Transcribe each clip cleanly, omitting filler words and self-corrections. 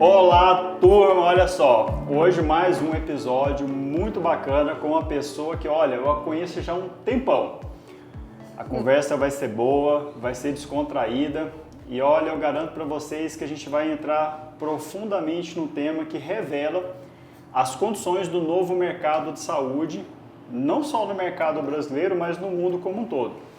Olá, turma! Olha só, hoje mais um episódio muito bacana com uma pessoa que, olha, eu a conheço já há um tempão. A conversa vai ser boa, vai ser descontraída e, olha, eu garanto para vocês que a gente vai entrar profundamente no tema que revela as condições do novo mercado de saúde, não só no mercado brasileiro, mas no mundo como um todo.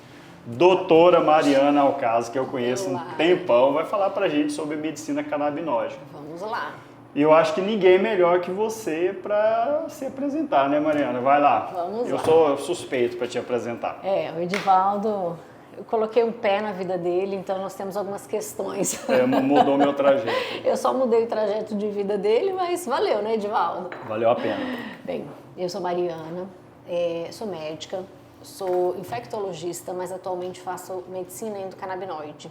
Doutora Mariana Alcázar, que eu conheço há um tempão, vai falar pra gente sobre medicina canabinóide. Vamos lá. E eu acho que ninguém melhor que você para se apresentar, né, Mariana? Vai lá. Vamos lá. Eu sou suspeito para te apresentar. O Edivaldo, eu coloquei um pé na vida dele, então nós temos algumas questões. Mudou meu trajeto. Eu só mudei o trajeto de vida dele, mas valeu, né, Edivaldo? Valeu a pena. Bem, eu sou Mariana, sou médica, sou infectologista, mas atualmente faço medicina endocannabinoide.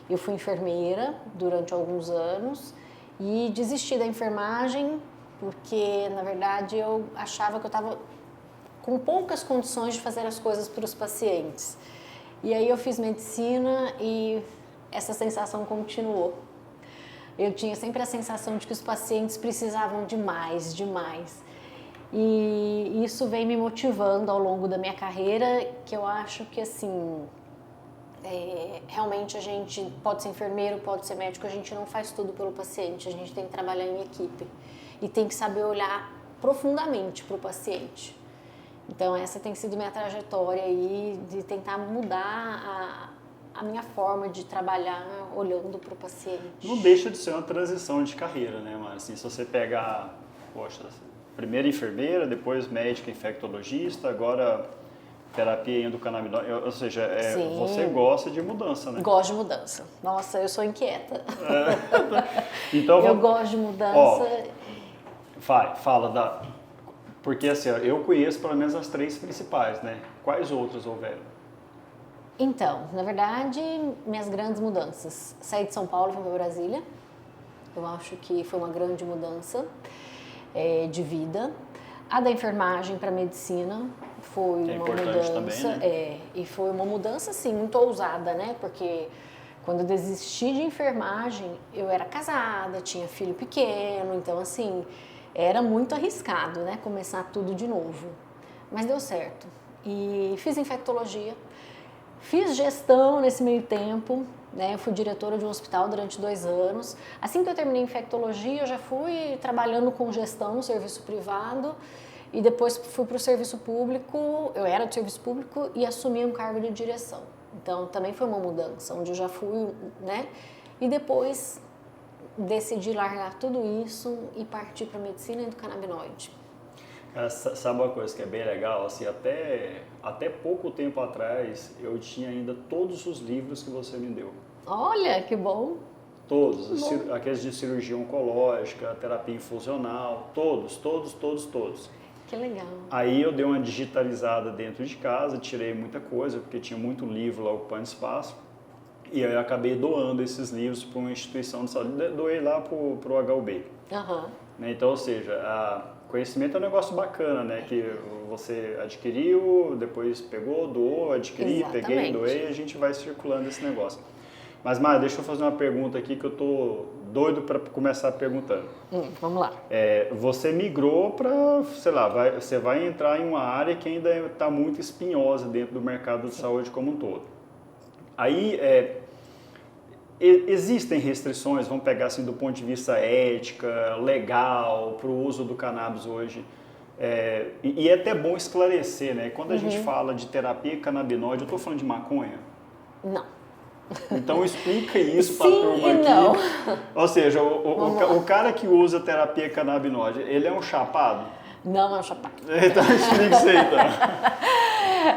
Eu fui enfermeira durante alguns anos e desisti da enfermagem porque, na verdade, eu achava que eu estava com poucas condições de fazer as coisas para os pacientes. E aí eu fiz medicina e essa sensação continuou. Eu tinha sempre a sensação de que os pacientes precisavam de mais, demais. E isso vem me motivando ao longo da minha carreira, que eu acho que, assim, realmente a gente pode ser enfermeiro, pode ser médico, a gente não faz tudo pelo paciente, a gente tem que trabalhar em equipe e tem que saber olhar profundamente para o paciente. Então essa tem sido minha trajetória aí de tentar mudar a minha forma de trabalhar olhando para o paciente. Não deixa de ser uma transição de carreira, né, Mari? Assim, se você pegar, poxa, primeiro enfermeira, depois médica infectologista, agora terapia endocannabinoide, ou seja, você gosta de mudança, né? Gosto de mudança. Nossa, eu sou inquieta. Então, eu gosto de mudança. Fala. Porque assim, eu conheço pelo menos as três principais, né? Quais outras houveram? Então, na verdade, minhas grandes mudanças. Saí de São Paulo, vim para Brasília. Eu acho que foi uma grande mudança de vida. A da enfermagem para medicina foi que é uma importante mudança, também, né? E foi uma mudança assim muito ousada, né? Porque quando eu desisti de enfermagem, eu era casada, tinha filho pequeno, então assim, era muito arriscado, né? Começar tudo de novo. Mas deu certo. E fiz infectologia, fiz gestão nesse meio tempo, né? Eu fui diretora de um hospital durante 2 anos. Assim que eu terminei infectologia, eu já fui trabalhando com gestão no serviço privado e depois fui para o serviço público. Eu era do serviço público e assumi um cargo de direção. Então também foi uma mudança, onde eu já fui, né? E depois decidi largar tudo isso e partir para a medicina endocannabinoide. Cara, sabe uma coisa que é bem legal? Assim, até pouco tempo atrás, eu tinha ainda todos os livros que você me deu. Olha, que bom! Todos, aqueles de cirurgia oncológica, terapia infusional, todos. Que legal! Aí eu dei uma digitalizada dentro de casa, tirei muita coisa, porque tinha muito livro lá ocupando espaço. E aí eu acabei doando esses livros para uma instituição de saúde, doei lá para o HUB. Uhum. Então, ou seja, conhecimento é um negócio bacana, né? Que você adquiriu, depois pegou, doou, adquiri, peguei, doei, e a gente vai circulando esse negócio. Mas, Mara, deixa eu fazer uma pergunta aqui que eu tô doido para começar perguntando. Vamos lá. Você migrou para, sei lá, você vai entrar em uma área que ainda está muito espinhosa dentro do mercado de saúde como um todo. Aí, existem restrições, vamos pegar assim do ponto de vista ética, legal, para o uso do cannabis hoje. E é até bom esclarecer, né? Quando a gente fala de terapia canabinoide, eu estou falando de maconha? Não. Então explica isso para a Sim turma e aqui. não. Ou seja, o cara que usa terapia canabinoide, ele é um chapado? Não é um chapado. Então explica isso aí, então.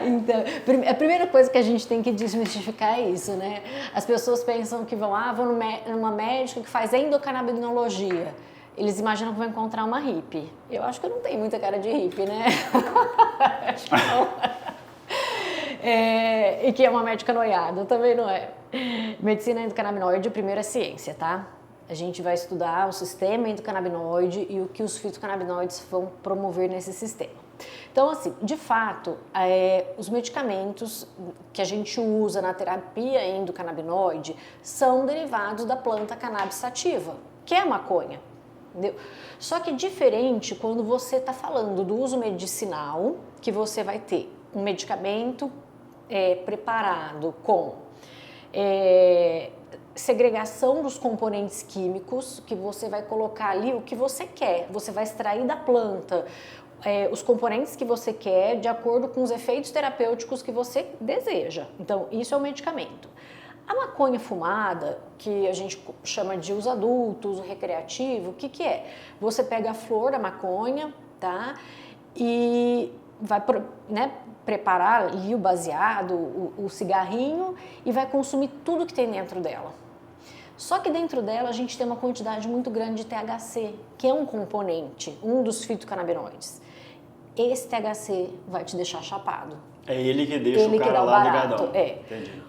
Então, a primeira coisa que a gente tem que desmistificar é isso, né? As pessoas pensam que vão numa médica que faz endocannabinologia. Eles imaginam que vão encontrar uma hippie. Eu acho que eu não tenho muita cara de hippie, né? Acho que não. E que é uma médica noiada, também não é. Medicina endocannabinoide, primeiro é ciência, tá? A gente vai estudar o sistema endocannabinoide e o que os fitocannabinoides vão promover nesse sistema. Então, assim, de fato, os medicamentos que a gente usa na terapia endocannabinoide são derivados da planta cannabis sativa. que é a maconha. Entendeu? Só que diferente quando você está falando do uso medicinal, que você vai ter um medicamento preparado com segregação dos componentes químicos, que você vai colocar ali o que você quer, você vai extrair da planta os componentes que você quer de acordo com os efeitos terapêuticos que você deseja. Então, isso é o medicamento. A maconha fumada, que a gente chama de uso adulto, uso recreativo, o que que é? Você pega a flor da maconha, tá? E vai, né, preparar ali o baseado, o cigarrinho e vai consumir tudo que tem dentro dela. Só que dentro dela a gente tem uma quantidade muito grande de THC, que é um componente, um dos fitocannabinoides. Esse THC vai te deixar chapado. É ele que deixa o cara lá ligadão. Entendi.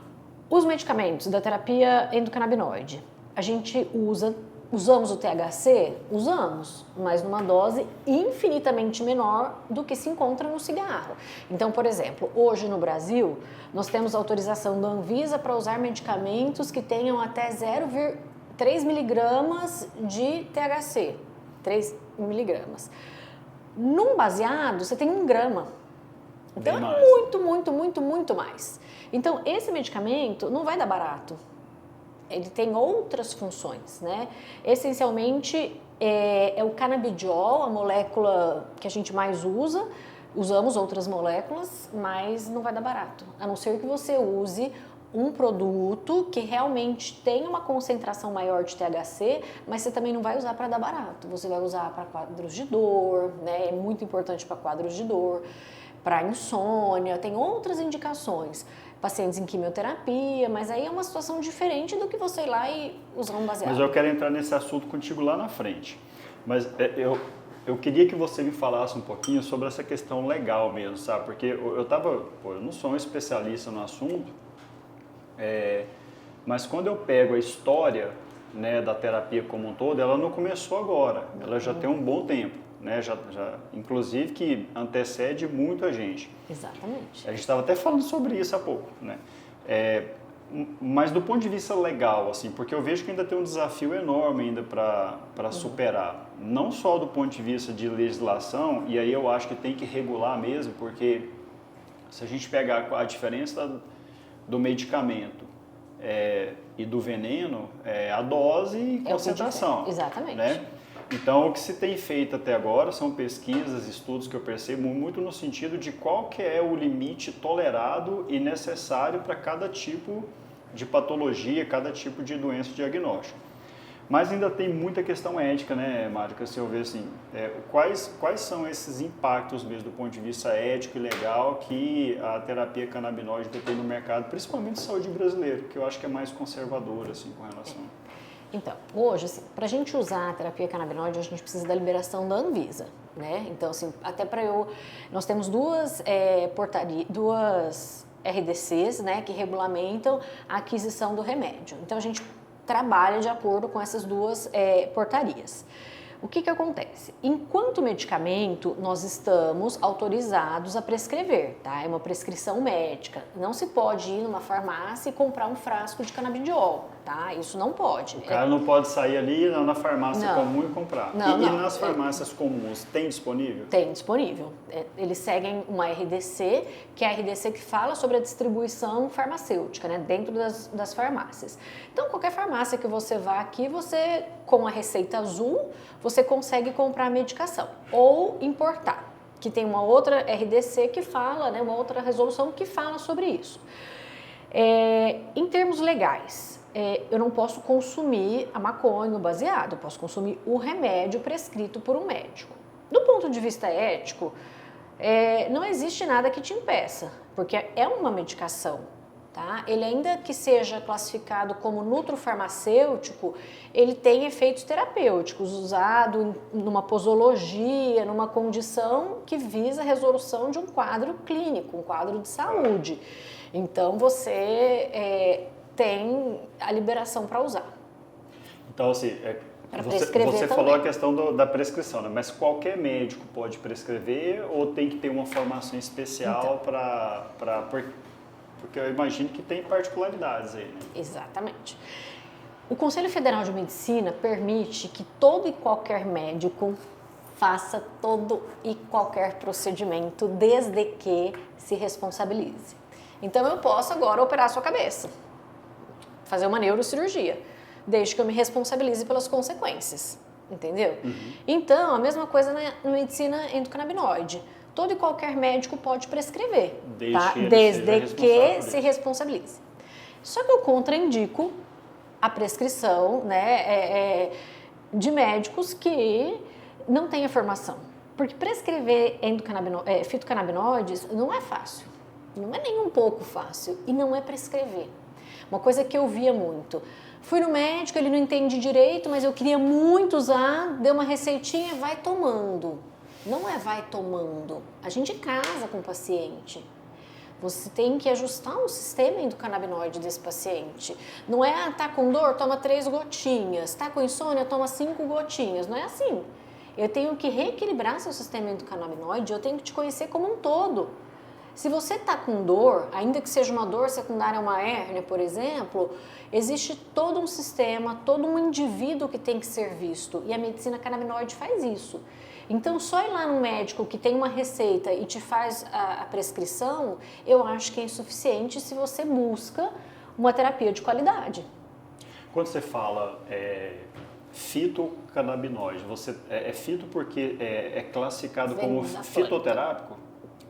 Os medicamentos da terapia endocannabinoide, a gente usamos o THC? Usamos, mas numa dose infinitamente menor do que se encontra no cigarro. Então, por exemplo, hoje no Brasil, nós temos autorização da Anvisa para usar medicamentos que tenham até 0,3 miligramas de THC. 3 miligramas. Num baseado, você tem 1 grama. Então, é muito mais. Então, esse medicamento não vai dar barato. Ele tem outras funções, né? Essencialmente, é o canabidiol, a molécula que a gente mais usa. Usamos outras moléculas, mas não vai dar barato. A não ser que você use um produto que realmente tenha uma concentração maior de THC, mas você também não vai usar para dar barato. Você vai usar para quadros de dor, né? É muito importante para quadros de dor, para insônia, tem outras indicações. Pacientes em quimioterapia, mas aí é uma situação diferente do que você ir lá e usar um baseado. Mas eu quero entrar nesse assunto contigo lá na frente. Mas eu queria que você me falasse um pouquinho sobre essa questão legal mesmo, sabe? Porque eu não sou um especialista no assunto, mas quando eu pego a história, né, da terapia como um todo, ela não começou agora, ela já tem um bom tempo. Né, inclusive que antecede muito a gente. Exatamente. A gente estava até falando sobre isso há pouco, né? Mas do ponto de vista legal, assim, porque eu vejo que ainda tem um desafio enorme ainda para superar, não só do ponto de vista de legislação, e aí eu acho que tem que regular mesmo, porque se a gente pegar a diferença do medicamento e do veneno, a dose e concentração. Exatamente. Né? Então, o que se tem feito até agora são pesquisas, estudos que eu percebo muito no sentido de qual que é o limite tolerado e necessário para cada tipo de patologia, cada tipo de doença diagnóstica. Mas ainda tem muita questão ética, né, Márcia? Se eu ver assim, quais são esses impactos mesmo do ponto de vista ético e legal que a terapia canabinoide tem no mercado, principalmente saúde brasileira, que eu acho que é mais conservadora assim, com relação. Então, hoje, assim, para a gente usar a terapia canabinoide, a gente precisa da liberação da Anvisa, né? Então, assim, até nós temos duas RDCs, né, que regulamentam a aquisição do remédio. Então, a gente trabalha de acordo com essas duas portarias. O que acontece? Enquanto medicamento, nós estamos autorizados a prescrever, tá? É uma prescrição médica. Não se pode ir numa farmácia e comprar um frasco de canabidiol, tá? Isso não pode. O cara não pode sair ali na farmácia comum e comprar. Não, e nas farmácias comuns, tem disponível? Tem disponível. Eles seguem uma RDC, que é a RDC que fala sobre a distribuição farmacêutica, né? Dentro das farmácias. Então, qualquer farmácia que você vá aqui, você, com a receita azul, você consegue comprar a medicação ou importar, que tem uma outra RDC que fala, né, uma outra resolução que fala sobre isso. Em termos legais, eu não posso consumir a maconha, o baseado, eu posso consumir o remédio prescrito por um médico. Do ponto de vista ético, não existe nada que te impeça, porque é uma medicação. Tá? Ele, ainda que seja classificado como nutrofarmacêutico, ele tem efeitos terapêuticos, usado numa posologia, numa condição que visa a resolução de um quadro clínico, um quadro de saúde. Então, você tem a liberação para usar. Então, assim, você falou a questão da prescrição, né? Mas qualquer médico pode prescrever ou tem que ter uma formação especial Porque eu imagino que tem particularidades aí, né? Exatamente. O Conselho Federal de Medicina permite que todo e qualquer médico faça todo e qualquer procedimento, desde que se responsabilize. Então eu posso agora operar a sua cabeça, fazer uma neurocirurgia, desde que eu me responsabilize pelas consequências, entendeu? Então, a mesma coisa na medicina endocannabinoide. Todo e qualquer médico pode prescrever, desde que se responsabilize. Só que eu contraindico a prescrição, né, de médicos que não têm a formação. Porque prescrever fitocannabinoides não é fácil. Não é nem um pouco fácil. E não é prescrever. Uma coisa que eu via muito. Fui no médico, ele não entende direito, mas eu queria muito usar, deu uma receitinha, vai tomando. Não é vai tomando. A gente casa com o paciente. Você tem que ajustar o sistema endocannabinoide desse paciente. Não é, tá com dor, toma 3 gotinhas. Tá com insônia, toma 5 gotinhas. Não é assim. Eu tenho que reequilibrar seu sistema endocannabinoide, eu tenho que te conhecer como um todo. Se você tá com dor, ainda que seja uma dor secundária a uma hérnia, por exemplo, existe todo um sistema, todo um indivíduo que tem que ser visto. E a medicina cannabinoide faz isso. Então, só ir lá no médico que tem uma receita e te faz a prescrição, eu acho que é insuficiente se você busca uma terapia de qualidade. Quando você fala fitocannabinoide, você é fito porque é classificado como fitoterápico?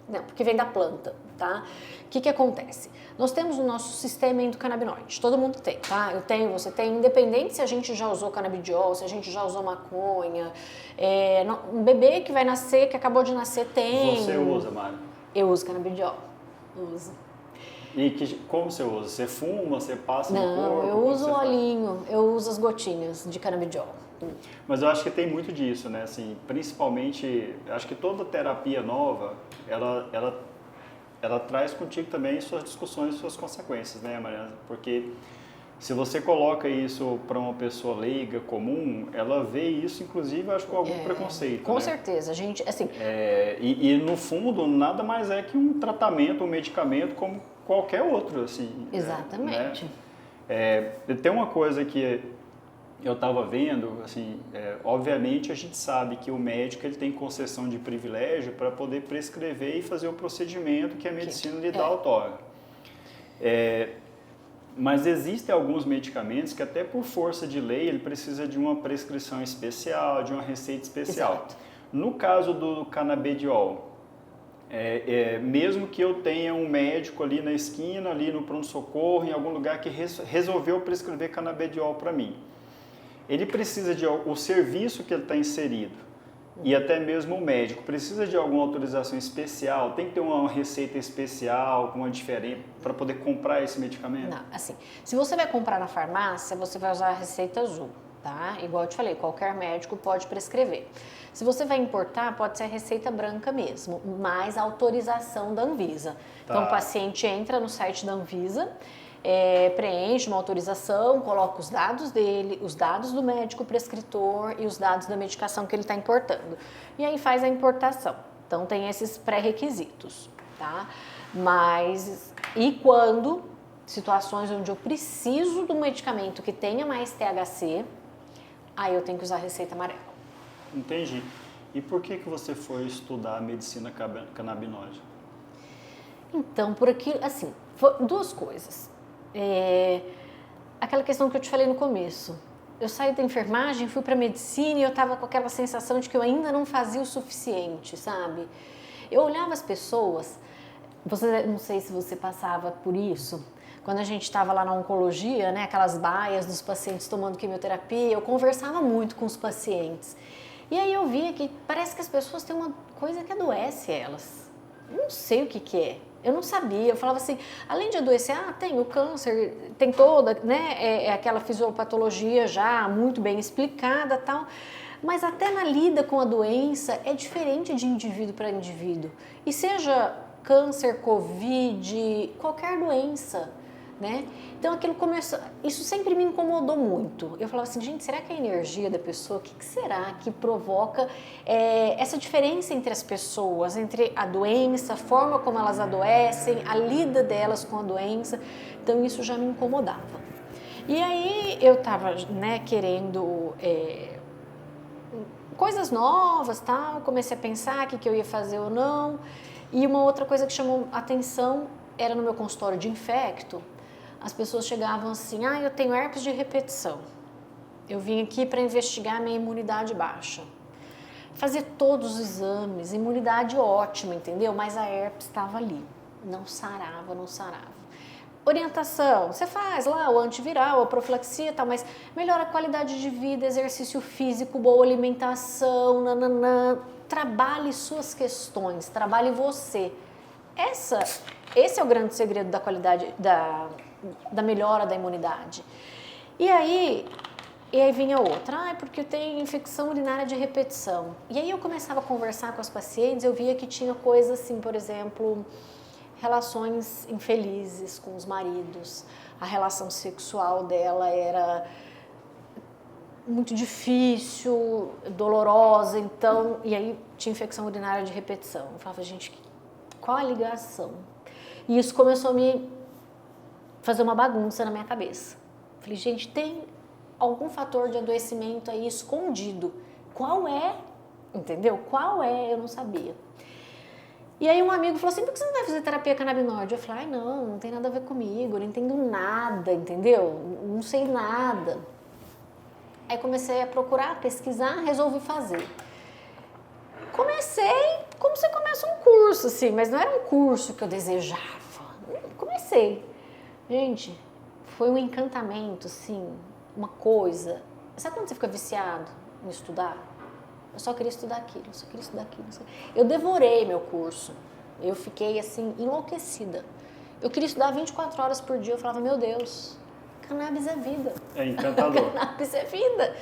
Não, porque vem da planta, tá? O que acontece? Nós temos o nosso sistema endocannabinoide, todo mundo tem, tá? Eu tenho, você tem, independente se a gente já usou canabidiol, se a gente já usou maconha, um bebê que vai nascer, que acabou de nascer, tem... Você usa, Mari? Eu uso canabidiol, uso. E como você usa? Você fuma, você passa no corpo? Não, eu uso o olhinho, eu uso as gotinhas de canabidiol. Mas eu acho que tem muito disso, né? Assim, principalmente, acho que toda terapia nova, ela traz contigo também suas discussões e suas consequências, né, Mariana? Porque se você coloca isso para uma pessoa leiga, comum, ela vê isso, inclusive, acho com algum preconceito. Com né? certeza, a gente, assim... E no fundo, nada mais é que um tratamento, um medicamento como qualquer outro, assim. Exatamente. Tem uma coisa que eu estava vendo, assim, obviamente a gente sabe que o médico ele tem concessão de privilégio para poder prescrever e fazer o procedimento que a medicina lhe dá outorga. Mas existem alguns medicamentos que até por força de lei ele precisa de uma prescrição especial, de uma receita especial. Exato. No caso do canabidiol, mesmo que eu tenha um médico ali na esquina, ali no pronto-socorro, em algum lugar que resolveu prescrever canabidiol para mim, ele precisa o serviço que ele está inserido e até mesmo o médico precisa de alguma autorização especial, tem que ter uma receita especial, alguma diferente para poder comprar esse medicamento? Não, assim, se você vai comprar na farmácia, você vai usar a receita azul, tá? Igual eu te falei, qualquer médico pode prescrever. Se você vai importar, pode ser a receita branca mesmo, mais autorização da Anvisa. Tá. Então o paciente entra no site da Anvisa, preenche uma autorização, coloca os dados dele, os dados do médico prescritor e os dados da medicação que ele está importando. E aí faz a importação. Então tem esses pré-requisitos, tá? Mas, e quando situações onde eu preciso do medicamento que tenha mais THC, aí eu tenho que usar a receita amarela. Entendi. E por que você foi estudar a medicina canabinoide? Então, por aqui, assim, duas coisas. Aquela questão que eu te falei no começo. Eu saí da enfermagem, fui para medicina e eu estava com aquela sensação de que eu ainda não fazia o suficiente, sabe? Eu olhava as pessoas, não sei se você passava por isso, quando a gente estava lá na oncologia, né, aquelas baias dos pacientes tomando quimioterapia, eu conversava muito com os pacientes. E aí eu via que parece que as pessoas têm uma coisa que adoece elas. Eu não sei o que é. Eu não sabia, eu falava assim, além de adoecer, tem o câncer, tem toda, né, aquela fisiopatologia já muito bem explicada e tal, mas até na lida com a doença é diferente de indivíduo para indivíduo. E seja câncer, covid, qualquer doença, né? Então aquilo começou, isso sempre me incomodou muito. Eu falava assim, gente, será que é a energia da pessoa? O que será que provoca essa diferença entre as pessoas, entre a doença, a forma como elas adoecem, a lida delas com a doença? Então isso já me incomodava. E aí eu estava, né, querendo coisas novas, tal, comecei a pensar o que eu ia fazer ou não. E uma outra coisa que chamou atenção era no meu consultório de infecto, as pessoas chegavam assim, eu tenho herpes de repetição. Eu vim aqui para investigar minha imunidade baixa. Fazer todos os exames, imunidade ótima, entendeu? Mas a herpes estava ali, não sarava. Orientação, você faz lá o antiviral, a profilaxia e tal, mas melhora a qualidade de vida, exercício físico, boa alimentação, trabalhe suas questões, trabalhe você. Esse é o grande segredo da qualidade, da melhora da imunidade. E aí vinha outra, porque eu tenho infecção urinária de repetição. E aí eu começava a conversar com as pacientes, eu via que tinha coisas assim, por exemplo, relações infelizes com os maridos, a relação sexual dela era muito difícil, dolorosa, então, e aí tinha infecção urinária de repetição. Eu falava, gente, qual a ligação? E isso começou a me fazer uma bagunça na minha cabeça. Falei, gente, tem algum fator de adoecimento aí escondido. Qual é? Entendeu? Qual é? Eu não sabia. E aí um amigo falou assim, por que você não vai fazer terapia canabinoide? Eu falei, não tem nada a ver comigo, eu não entendo nada, entendeu? Não sei nada. Aí comecei a procurar, pesquisar, resolvi fazer. Comecei como você começa um curso, assim, mas não era um curso que eu desejava. Comecei. Gente, foi um encantamento, assim, uma coisa. Sabe quando você fica viciado em estudar? Eu só queria estudar aquilo, Eu devorei meu curso. Eu fiquei, assim, enlouquecida. Eu queria estudar 24 horas por dia. Eu falava, meu Deus, cannabis é vida. É encantador. Cannabis é vida.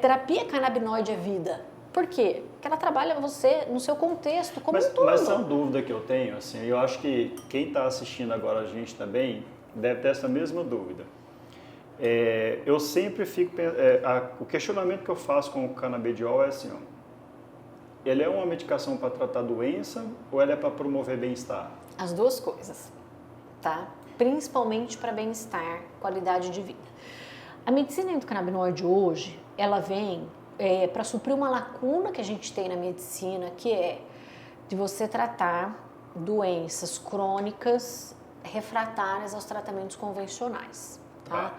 Terapia canabinoide é vida. Por quê? Porque ela trabalha você no seu contexto como um todo. Mas é uma dúvida que eu tenho, assim, eu acho que quem está assistindo agora a gente também deve ter essa mesma dúvida. Eu sempre fico... o questionamento que eu faço com o canabidiol é assim, ele é uma medicação para tratar doença ou ela é para promover bem-estar? As duas coisas, tá? Principalmente para bem-estar, qualidade de vida. A medicina endocannabinoide hoje, ela vem para suprir uma lacuna que a gente tem na medicina, que é de você tratar doenças crônicas refratárias aos tratamentos convencionais, tá?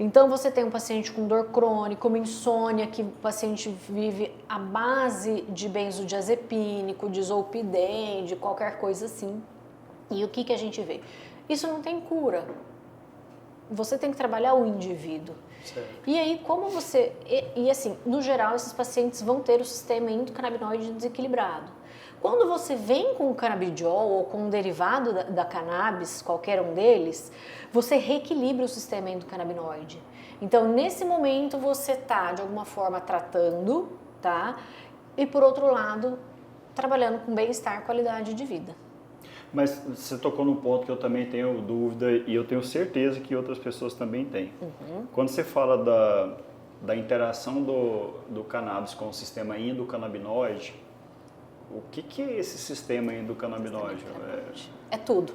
Então, você tem um paciente com dor crônica, uma insônia, que o paciente vive à base de benzodiazepínico, de zolpidem, de qualquer coisa assim. E o que a gente vê? Isso não tem cura. Você tem que trabalhar o indivíduo. Certo. E aí, como você... E assim, no geral, esses pacientes vão ter o sistema endocannabinoide desequilibrado. Quando você vem com o canabidiol ou com um derivado da cannabis, qualquer um deles, você reequilibra o sistema endocannabinoide. Então, nesse momento, você está, de alguma forma, tratando, tá? E, por outro lado, trabalhando com bem-estar, qualidade de vida. Mas você tocou num ponto que eu também tenho dúvida e eu tenho certeza que outras pessoas também têm. Uhum. Quando você fala da interação do cannabis com o sistema endocannabinoide, o que é esse sistema endocannabinoide? É tudo.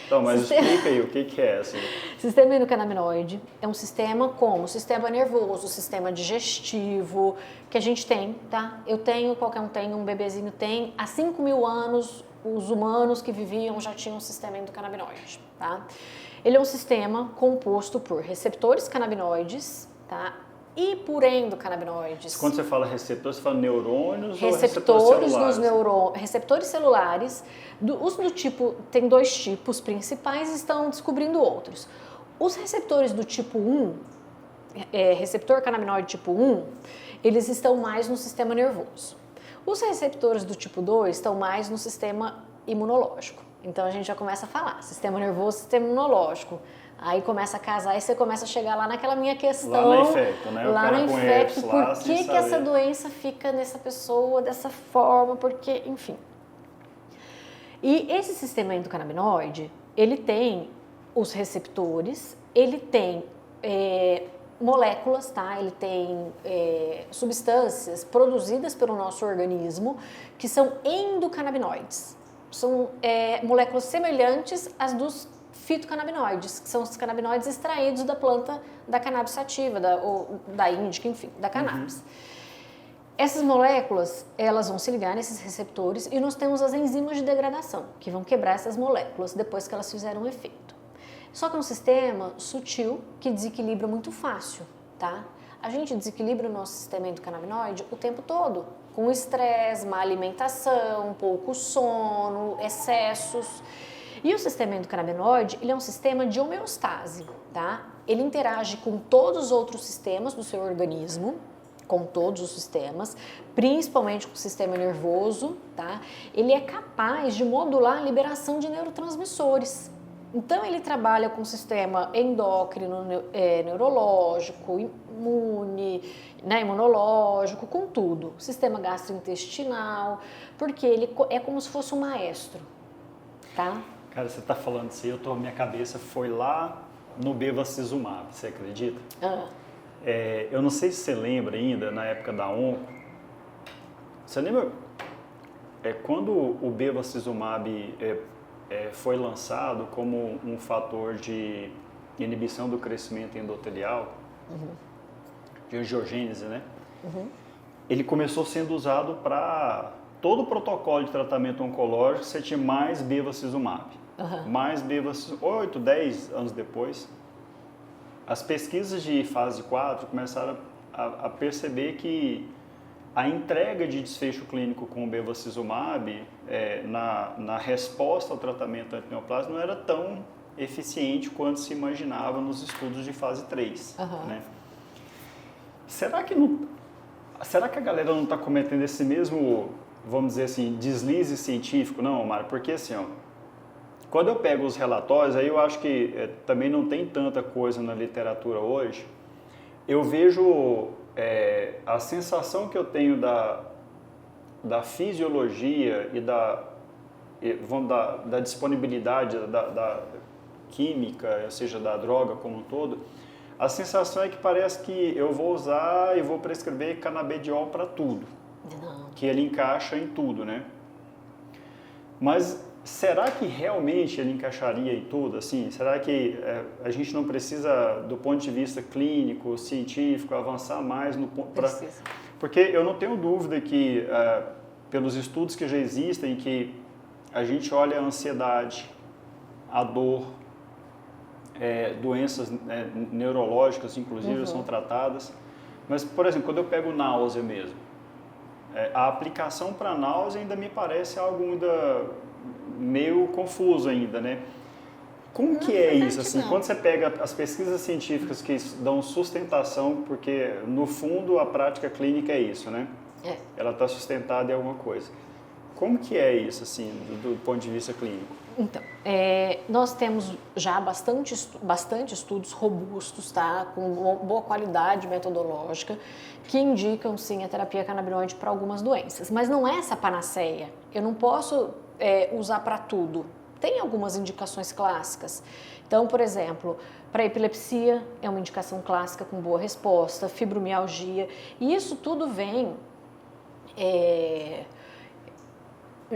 Então, mas explica aí, o que é assim? Sistema endocannabinoide é um sistema como o sistema nervoso, o sistema digestivo, que a gente tem, tá? Eu tenho, qualquer um tem, um bebezinho tem. Há 5.000 anos, os humanos que viviam já tinham um sistema endocannabinoide, tá? Ele é um sistema composto por receptores canabinoides, tá? E por endocannabinoides. Quando você fala receptores, você fala neurônios ou receptores nos neurônios, receptores celulares. Os do tipo, tem 2 tipos principais e estão descobrindo outros. Os receptores do tipo 1, receptor canabinoide tipo 1, eles estão mais no sistema nervoso. Os receptores do tipo 2 estão mais no sistema imunológico. Então a gente já começa a falar, sistema nervoso, sistema imunológico. Aí começa a casar e você começa a chegar lá naquela minha questão. Lá no infecto, né? Lá no infecto, por que essa doença fica nessa pessoa dessa forma, porque, enfim. E esse sistema endocannabinoide, ele tem os receptores, ele tem moléculas, tá? Ele tem substâncias produzidas pelo nosso organismo que são endocannabinoides. São moléculas semelhantes às dos fitocannabinoides, que são os canabinoides extraídos da planta da cannabis sativa, ou da índica, enfim, da cannabis. Essas moléculas, elas vão se ligar nesses receptores e nós temos as enzimas de degradação, que vão quebrar essas moléculas depois que elas fizeram um efeito. Só que é um sistema sutil que desequilibra muito fácil, tá? A gente desequilibra o nosso sistema endocannabinoide o tempo todo, com estresse, má alimentação, pouco sono, excessos. E o sistema endocannabinoide, ele é um sistema de homeostase, tá? Ele interage com todos os outros sistemas do seu organismo, com todos os sistemas, principalmente com o sistema nervoso, tá? Ele é capaz de modular a liberação de neurotransmissores. Então, ele trabalha com o sistema endócrino, neurológico, imune, né, imunológico, com tudo. Sistema gastrointestinal, porque ele é como se fosse um maestro, tá? Cara, você tá falando assim, minha cabeça foi lá no bevacizumab, você acredita? Eu não sei se você lembra ainda, na época da onco, você lembra quando o bevacizumab foi lançado como um fator de inibição do crescimento endotelial, de angiogênese, né? Ele começou sendo usado para todo o protocolo de tratamento oncológico, você tinha mais bevacizumab. Mais bevacizumab, 8, 10 anos depois, as pesquisas de fase 4 começaram a perceber que a entrega de desfecho clínico com o bevacizumab na resposta ao tratamento antineoplásmico não era tão eficiente quanto se imaginava nos estudos de fase 3. Né? Será que a galera não está cometendo esse mesmo, vamos dizer assim, deslize científico? Não, Mário, porque assim, ó, quando eu pego os relatórios, aí eu acho que também não tem tanta coisa na literatura hoje, eu vejo a sensação que eu tenho da fisiologia e da disponibilidade da química, ou seja, da droga como um todo, a sensação é que parece que eu vou usar e vou prescrever canabidiol para tudo, que ele encaixa em tudo, né? Mas será que realmente ele encaixaria em tudo? Assim, será que a gente não precisa, do ponto de vista clínico, científico, avançar mais no ponto? Porque eu não tenho dúvida que, pelos estudos que já existem, que a gente olha a ansiedade, a dor, doenças neurológicas, inclusive, são tratadas. Mas, por exemplo, quando eu pego náusea mesmo, a aplicação para náusea ainda me parece algo ainda meio confuso ainda, né? Como que é isso, assim, quando você pega as pesquisas científicas que dão sustentação, porque no fundo a prática clínica é isso, né? Ela está sustentada em alguma coisa. Como que é isso, assim, do ponto de vista clínico? Então, nós temos já bastante estudos robustos, tá? Com boa qualidade metodológica, que indicam, sim, a terapia canabinoide para algumas doenças. Mas não é essa panaceia. Eu não posso usar para tudo. Tem algumas indicações clássicas. Então, por exemplo, para epilepsia é uma indicação clássica com boa resposta, fibromialgia, e isso tudo vem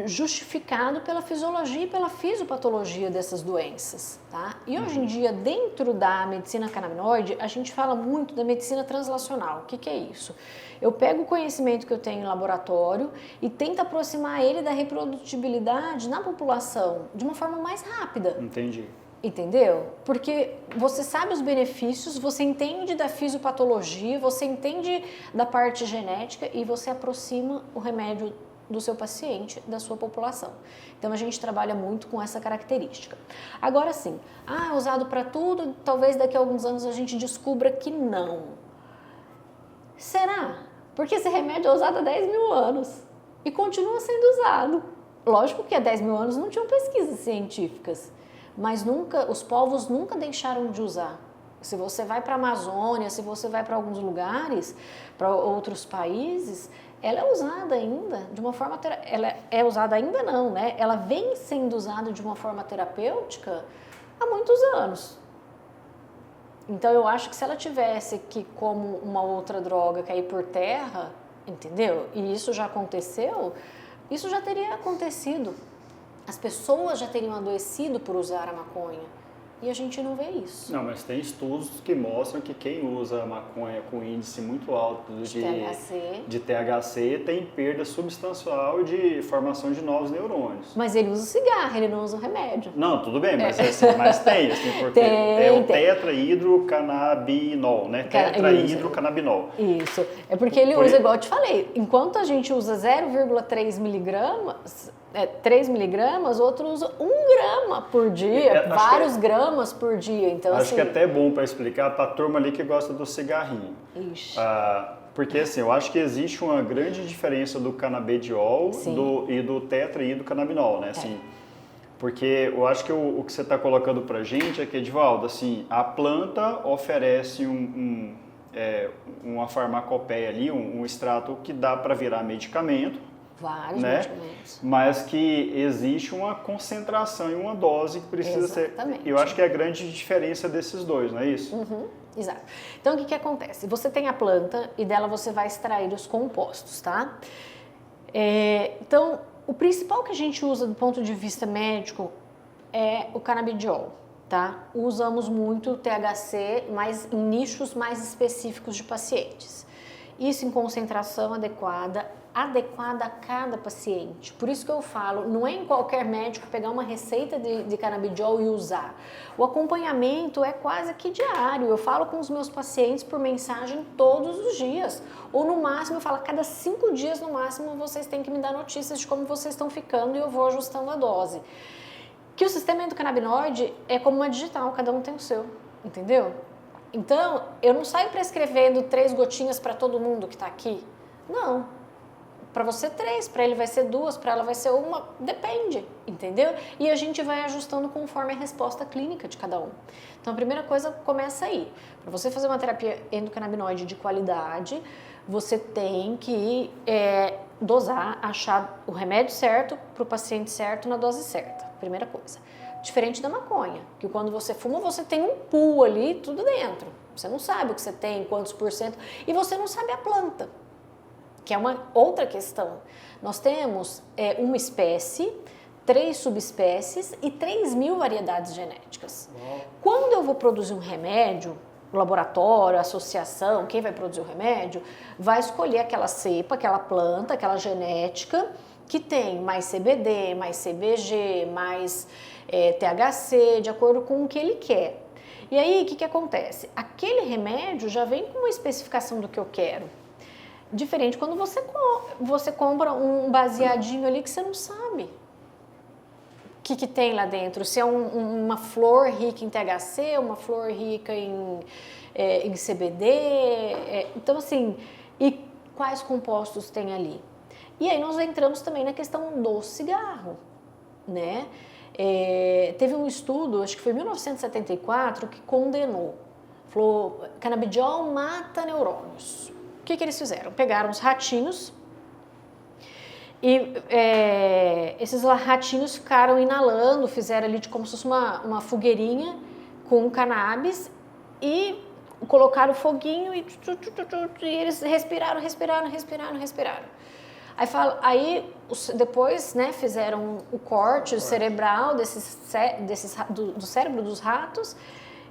justificado pela fisiologia e pela fisiopatologia dessas doenças, tá? E hoje em dia, dentro da medicina canabinoide, a gente fala muito da medicina translacional. O que é isso? Eu pego o conhecimento que eu tenho em laboratório e tento aproximar ele da reprodutibilidade na população de uma forma mais rápida. Entendi. Entendeu? Porque você sabe os benefícios, você entende da fisiopatologia, você entende da parte genética e você aproxima o remédio do seu paciente, da sua população. Então, a gente trabalha muito com essa característica. Agora sim, é usado para tudo, talvez daqui a alguns anos a gente descubra que não. Será? Porque esse remédio é usado há 10 mil anos e continua sendo usado. Lógico que há 10 mil anos não tinham pesquisas científicas, mas os povos nunca deixaram de usar. Se você vai para a Amazônia, se você vai para alguns lugares, para outros países, ela é usada ainda de uma forma... Ela é usada ainda não, né? Ela vem sendo usada de uma forma terapêutica há muitos anos. Então, eu acho que se ela tivesse que, como uma outra droga, cair por terra, entendeu? E isso já aconteceu, isso já teria acontecido. As pessoas já teriam adoecido por usar a maconha. E a gente não vê isso. Não, mas tem estudos que mostram que quem usa maconha com índice muito alto de THC tem perda substancial de formação de novos neurônios. Mas ele usa cigarro, ele não usa o remédio. Não, tudo bem, mas, mas tem, assim, porque é o tetrahidrocannabinol, né? Tetrahidrocannabinol. Isso. É porque ele usa, igual eu te falei, enquanto a gente usa 0,3 miligramas, 3 miligramas, outro usa 1 grama por dia, vários gramas por dia. Então, acho que é até bom para explicar para a turma ali que gosta do cigarrinho. Ixi. Porque assim, eu acho que existe uma grande diferença do canabidiol e do tetrahidrocannabinol, né? Assim, porque eu acho que o que você está colocando para a gente é que, Edivaldo, assim, a planta oferece uma farmacopeia ali, um extrato que dá para virar medicamento. Vários medicamentos. Mas que existe uma concentração e uma dose que precisa ser... Eu acho que é a grande diferença desses dois, não é isso? Exato. Então, o que acontece? Você tem a planta e dela você vai extrair os compostos, tá? Então, o principal que a gente usa do ponto de vista médico é o canabidiol, tá? Usamos muito o THC, mas em nichos mais específicos de pacientes. Isso em concentração adequada a cada paciente. Por isso que eu falo, não é em qualquer médico pegar uma receita de canabidiol e usar. O acompanhamento é quase que diário. Eu falo com os meus pacientes por mensagem todos os dias. Ou no máximo, eu falo, a cada 5 dias no máximo, vocês têm que me dar notícias de como vocês estão ficando e eu vou ajustando a dose. Que o sistema endocannabinoide é como uma digital, cada um tem o seu, entendeu? Então, eu não saio prescrevendo 3 gotinhas para todo mundo que está aqui. Não. Para você 3, para ele vai ser 2, para ela vai ser 1, depende, entendeu? E a gente vai ajustando conforme a resposta clínica de cada um. Então a primeira coisa começa aí. Para você fazer uma terapia endocannabinoide de qualidade, você tem que dosar, achar o remédio certo para o paciente certo na dose certa, primeira coisa. Diferente da maconha, que quando você fuma você tem um pool ali, tudo dentro. Você não sabe o que você tem, quantos %, e você não sabe a planta. Que é uma outra questão. Nós temos uma espécie, 3 subespécies e 3.000 variedades genéticas. Quando eu vou produzir um remédio, o laboratório, a associação, quem vai produzir o remédio, vai escolher aquela cepa, aquela planta, aquela genética que tem mais CBD, mais CBG, mais THC, de acordo com o que ele quer. E aí, o que acontece? Aquele remédio já vem com uma especificação do que eu quero. Diferente quando você compra um baseadinho ali que você não sabe o que tem lá dentro. Se é uma flor rica em THC, uma flor rica em CBD. Então, assim, e quais compostos tem ali? E aí nós entramos também na questão do cigarro, né? Teve um estudo, acho que foi em 1974, que condenou. Falou, canabidiol mata neurônios. O que eles fizeram? Pegaram os ratinhos e esses ratinhos ficaram inalando, fizeram ali como se fosse uma fogueirinha com cannabis e colocaram o foguinho e eles respiraram. Aí depois, né, fizeram o corte cerebral do cérebro dos ratos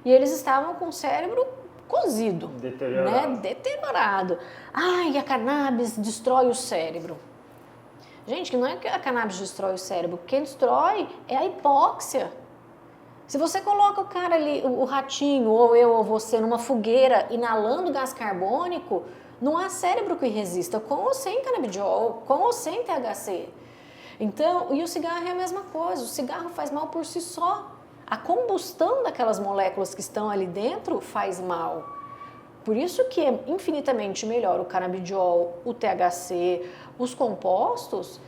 e eles estavam com o cérebro cozido, deteriorado. Ai, a cannabis destrói o cérebro. Gente, que não é que a cannabis destrói o cérebro, quem destrói é a hipóxia. Se você coloca o cara ali, o ratinho, ou eu ou você, numa fogueira inalando gás carbônico, não há cérebro que resista, com ou sem canabidiol, com ou sem THC. Então, e o cigarro é a mesma coisa, o cigarro faz mal por si só. A combustão daquelas moléculas que estão ali dentro faz mal. Por isso que é infinitamente melhor o canabidiol, o THC, os compostos,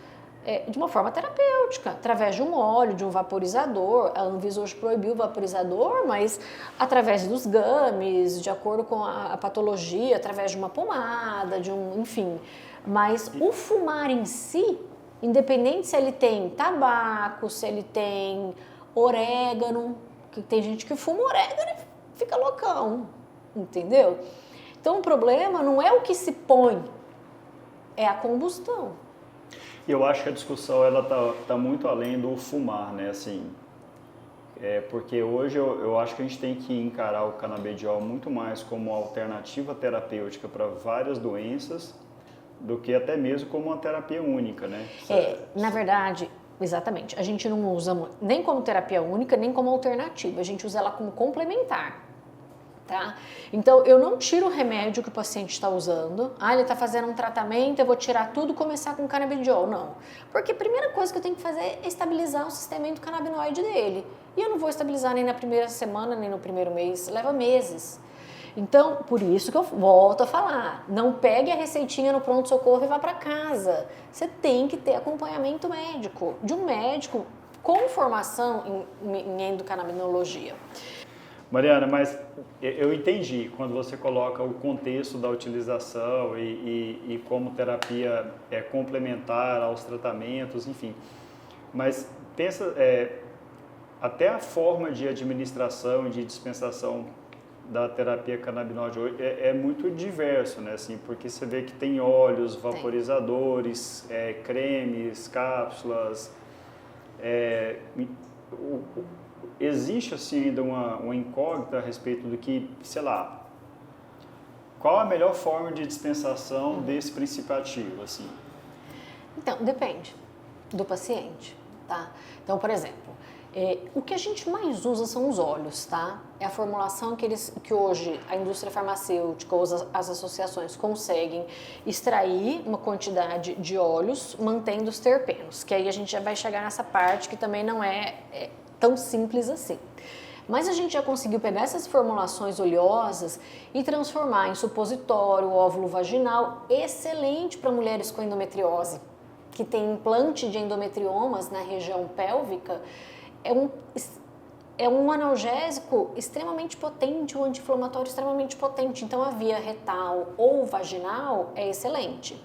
de uma forma terapêutica, através de um óleo, de um vaporizador. A Anvisa hoje proibiu o vaporizador, mas através dos gummies, de acordo com a patologia, através de uma pomada, enfim. Mas o fumar em si, independente se ele tem tabaco, se ele tem orégano, que tem gente que fuma orégano e fica loucão, entendeu? Então o problema não é o que se põe, é a combustão. Eu acho que a discussão ela tá muito além do fumar, né? Assim, porque hoje eu acho que a gente tem que encarar o canabidiol muito mais como alternativa terapêutica para várias doenças do que até mesmo como uma terapia única, né? Na verdade, exatamente, a gente não usa nem como terapia única, nem como alternativa, a gente usa ela como complementar. Tá? Então, eu não tiro o remédio que o paciente está usando. Ele está fazendo um tratamento, eu vou tirar tudo e começar com canabidiol. Não. Porque a primeira coisa que eu tenho que fazer é estabilizar o sistema endocannabinoide dele. E eu não vou estabilizar nem na primeira semana, nem no primeiro mês. Leva meses. Então, por isso que eu volto a falar. Não pegue a receitinha no pronto-socorro e vá para casa. Você tem que ter acompanhamento médico, de um médico com formação em endocannabinologia. Mariana, mas eu entendi quando você coloca o contexto da utilização e como terapia é complementar aos tratamentos, enfim. Mas pensa, até a forma de administração e de dispensação da terapia canabinoide hoje é muito diverso, né? Assim, porque você vê que tem óleos, vaporizadores, cremes, cápsulas. Existe assim ainda uma incógnita a respeito do que, sei lá, qual a melhor forma de dispensação desse princípio ativo, assim? Então, depende do paciente, tá? Então, por exemplo, o que a gente mais usa são os óleos, tá? É a formulação que hoje a indústria farmacêutica ou as associações conseguem extrair uma quantidade de óleos mantendo os terpenos, que aí a gente já vai chegar nessa parte que também não é tão simples assim. Mas a gente já conseguiu pegar essas formulações oleosas e transformar em supositório, óvulo vaginal, excelente para mulheres com endometriose, que tem implante de endometriomas na região pélvica. É um analgésico extremamente potente, um anti-inflamatório extremamente potente. Então, a via retal ou vaginal é excelente.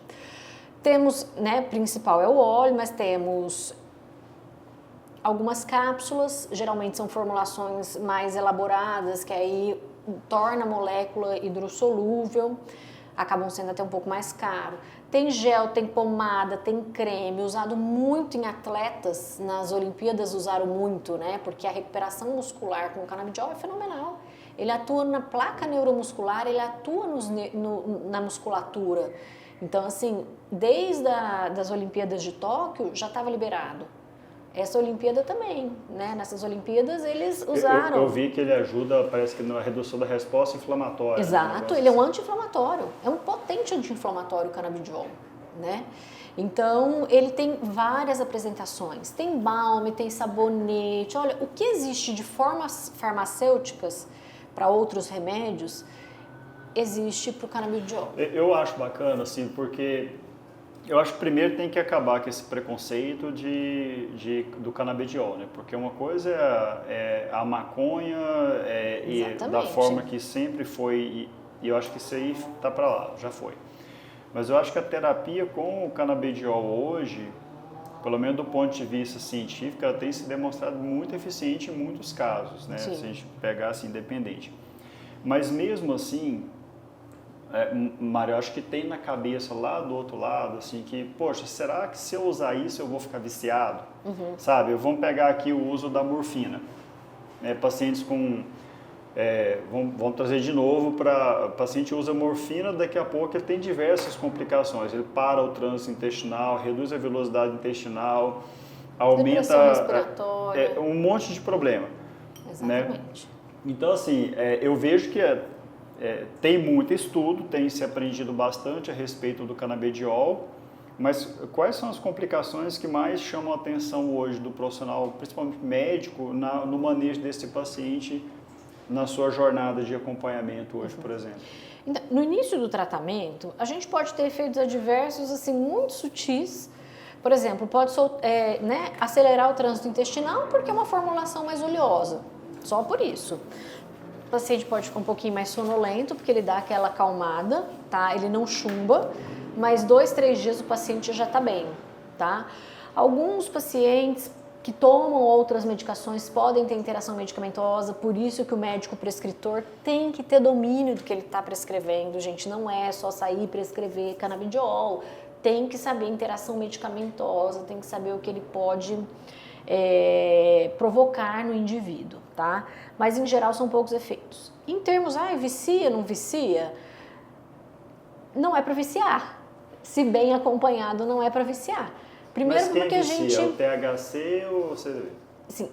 Temos, principal é o óleo, mas temos algumas cápsulas, geralmente são formulações mais elaboradas, que aí torna a molécula hidrossolúvel, acabam sendo até um pouco mais caro. Tem gel, tem pomada, tem creme, usado muito em atletas, nas Olimpíadas usaram muito, né? Porque a recuperação muscular com o canabidiol é fenomenal. Ele atua na placa neuromuscular, ele atua na musculatura. Então, assim, desde as Olimpíadas de Tóquio já estava liberado. Essa Olimpíada também, né? Nessas Olimpíadas eles usaram... Eu vi que ele ajuda, parece que na redução da resposta inflamatória. Exato, ele é um anti-inflamatório, é um potente anti-inflamatório o canabidiol, né? Então, ele tem várias apresentações, tem balme, tem sabonete, olha, o que existe de formas farmacêuticas para outros remédios, existe para o canabidiol. Eu acho bacana, assim, porque... Eu acho que primeiro tem que acabar com esse preconceito do canabidiol, né? Porque uma coisa é a maconha e da forma que sempre foi, e eu acho que isso aí tá para lá, já foi. Mas eu acho que a terapia com o canabidiol hoje, pelo menos do ponto de vista científico, ela tem se demonstrado muito eficiente em muitos casos, né? Sim. Se a gente pegar assim, independente. Mas mesmo assim... Mário, eu acho que tem na cabeça lá do outro lado, assim, que, poxa, será que se eu usar isso eu vou ficar viciado? Sabe, vamos pegar aqui o uso da morfina. Pacientes com... vamos trazer de novo para... paciente usa morfina, daqui a pouco ele tem diversas complicações. Ele para o trânsito intestinal, reduz a velocidade intestinal, aumenta... Depressão respiratória. Um monte de problema. Exatamente. Né? Então, assim, eu vejo que tem muito estudo, tem se aprendido bastante a respeito do canabidiol, mas quais são as complicações que mais chamam a atenção hoje do profissional, principalmente médico, no manejo desse paciente na sua jornada de acompanhamento hoje, por exemplo? Então, no início do tratamento, a gente pode ter efeitos adversos assim, muito sutis. Por exemplo, pode acelerar o trânsito intestinal porque é uma formulação mais oleosa, só por isso. O paciente pode ficar um pouquinho mais sonolento, porque ele dá aquela acalmada, tá? Ele não chumba, mas 2, 3 dias o paciente já está bem, tá? Alguns pacientes que tomam outras medicações podem ter interação medicamentosa, por isso que o médico prescritor tem que ter domínio do que ele está prescrevendo, gente. Não é só sair e prescrever canabidiol, tem que saber interação medicamentosa, tem que saber o que ele pode provocar no indivíduo, tá? Mas em geral são poucos efeitos. Em termos, vicia, não vicia? Não é para viciar. Se bem acompanhado, não é para viciar. Primeiro mas quem porque vicia, a gente... o THC ou o CBD? Sim,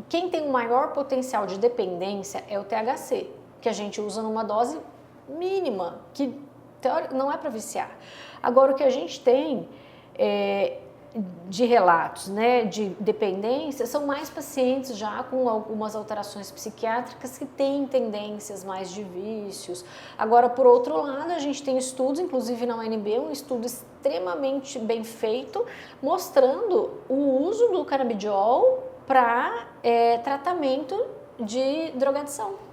quem tem o maior potencial de dependência é o THC, que a gente usa numa dose mínima, que não é para viciar. Agora, o que a gente tem de relatos, né, de dependência são mais pacientes já com algumas alterações psiquiátricas que têm tendências mais de vícios. Agora, por outro lado, a gente tem estudos, inclusive na UNB, um estudo extremamente bem feito, mostrando o uso do canabidiol para tratamento de drogadição.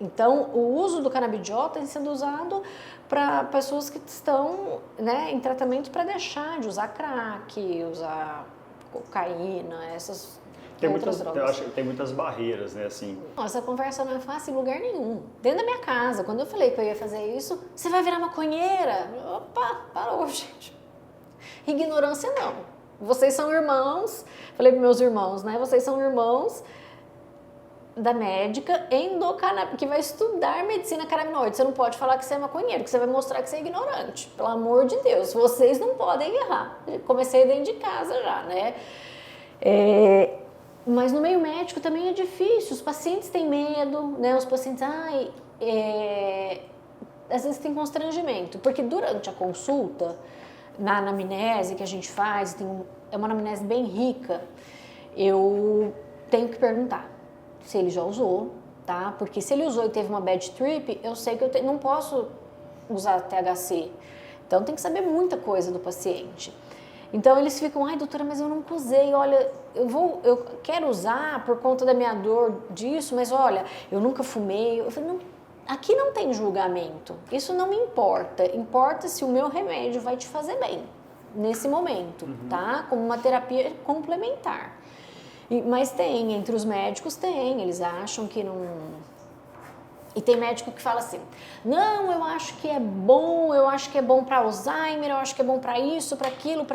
Então, o uso do canabidiol tem sido usado para pessoas que estão, né, em tratamento para deixar de usar crack, usar cocaína, essas outras drogas. Eu acho que tem muitas barreiras, né, assim. Essa conversa não é fácil em lugar nenhum. Dentro da minha casa, quando eu falei que eu ia fazer isso, você vai virar maconheira? Opa, parou, gente. Ignorância não. Vocês são irmãos, falei para meus irmãos, né, vocês são irmãos da médica que vai estudar medicina canabinoide. Você não pode falar que você é maconheiro, que você vai mostrar que você é ignorante. Pelo amor de Deus, vocês não podem errar. Comecei dentro de casa já, né? Mas no meio médico também é difícil. Os pacientes têm medo, né? Os pacientes, às vezes tem constrangimento, porque durante a consulta, na anamnese que a gente faz, é uma anamnese bem rica, eu tenho que perguntar se ele já usou, tá? Porque se ele usou e teve uma bad trip, eu sei que eu não posso usar THC. Então tem que saber muita coisa do paciente. Então eles ficam, doutora, mas eu nunca usei, olha, eu quero usar por conta da minha dor disso, mas olha, eu nunca fumei. Eu falei, não, aqui não tem julgamento, isso não me importa. Importa se o meu remédio vai te fazer bem nesse momento, tá? Como uma terapia complementar. Mas entre os médicos eles acham que não... E tem médico que fala assim, não, eu acho que é bom para Alzheimer, eu acho que é bom para isso, para aquilo.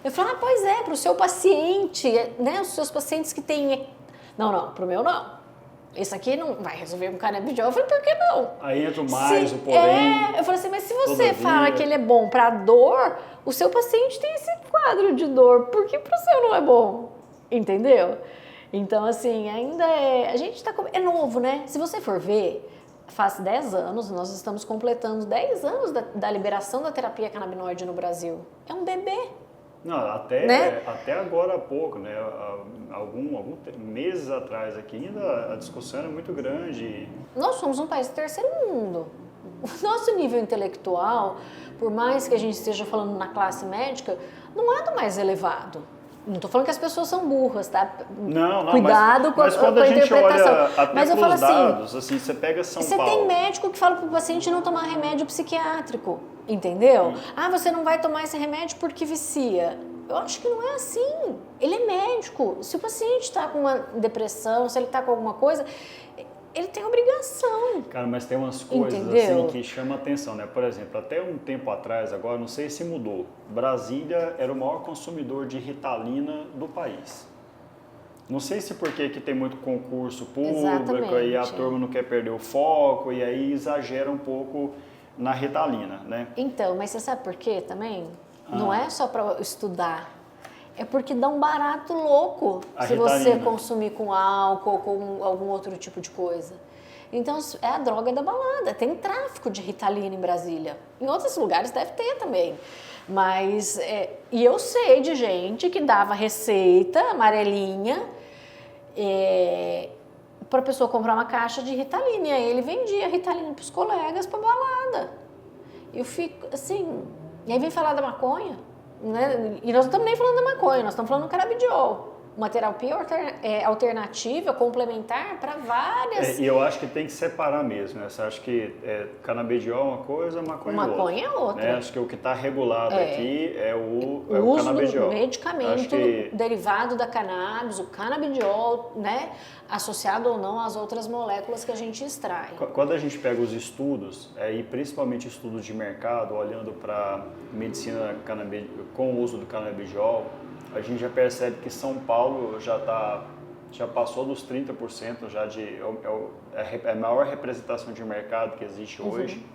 Eu falo, pois é, para o seu paciente, né, os seus pacientes que têm... Não, para o meu não. Esse aqui não vai resolver com canabidiol. Eu falei, por que não? Aí entra mais o porém. Eu falei assim, mas se você fala que ele é bom para dor, o seu paciente tem esse quadro de dor, por que para o seu não é bom? Entendeu? Então, assim, ainda a gente é novo, né? Se você for ver, faz 10 anos, nós estamos completando 10 anos da liberação da terapia canabinoide no Brasil. É um bebê. Não, até agora há pouco, né? Alguns meses atrás aqui ainda a discussão era muito grande. Nós somos um país do terceiro mundo. O nosso nível intelectual, por mais que a gente esteja falando na classe médica, não é do mais elevado. Não estou falando que as pessoas são burras, tá? Não, cuidado mas com quando a a gente interpretação. olha até mas eu falo dados, assim, você pega São Paulo. Você tem médico que fala para o paciente não tomar remédio psiquiátrico, entendeu? Você não vai tomar esse remédio porque vicia. Eu acho que não é assim. Ele é médico. Se o paciente está com uma depressão, se ele está com alguma coisa, ele tem obrigação. Cara, mas tem umas coisas assim que chamam a atenção, né? Por exemplo, até um tempo atrás, agora não sei se mudou, Brasília era o maior consumidor de Ritalina do país. Não sei se porque que tem muito concurso público e a turma não quer perder o foco e aí exagera um pouco na Ritalina, né? Então, mas você sabe por quê também? Não é só para estudar. É porque dá um barato louco se você consumir com álcool ou com algum outro tipo de coisa. Então, é a droga da balada. Tem tráfico de Ritalina em Brasília. Em outros lugares deve ter também. Mas, e eu sei de gente que dava receita amarelinha para a pessoa comprar uma caixa de Ritalina. E aí ele vendia Ritalina para os colegas para balada. Eu fico assim... E aí vem falar da maconha, né? E nós não estamos nem falando da maconha, nós estamos falando do canabidiol. Uma terapia alternativa, complementar para várias... E eu acho que tem que separar mesmo, né? Você acha que canabidiol é uma coisa, maconha é outra. Né? Acho que o que está regulado aqui é o uso canabidiol. Do medicamento derivado da cannabis, o canabidiol, né? Associado ou não às outras moléculas que a gente extrai. Quando a gente pega os estudos, e principalmente estudos de mercado, olhando para medicina com o uso do canabidiol, a a gente já percebe que São Paulo já passou dos 30% já é a maior representação de mercado que existe hoje.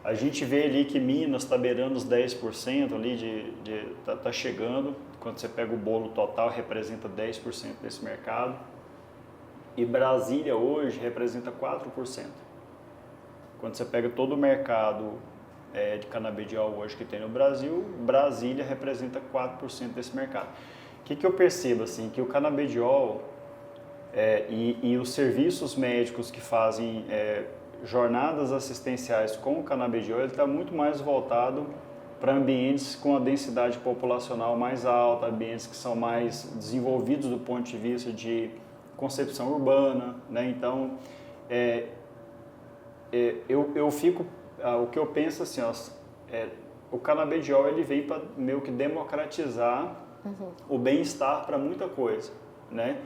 A gente vê ali que Minas está beirando os 10% ali, tá chegando. Quando você pega o bolo total, representa 10% desse mercado. E Brasília hoje representa 4%. Quando você pega todo o mercado de canabidiol hoje que tem no Brasil, Brasília representa 4% desse mercado. O que eu percebo? Assim, que o canabidiol e os serviços médicos que fazem jornadas assistenciais com o canabidiol, ele está muito mais voltado para ambientes com a densidade populacional mais alta, ambientes que são mais desenvolvidos do ponto de vista de concepção urbana, né? Então, eu fico, o que eu penso assim, o canabidiol ele vem para meio que democratizar o bem-estar para muita coisa, né?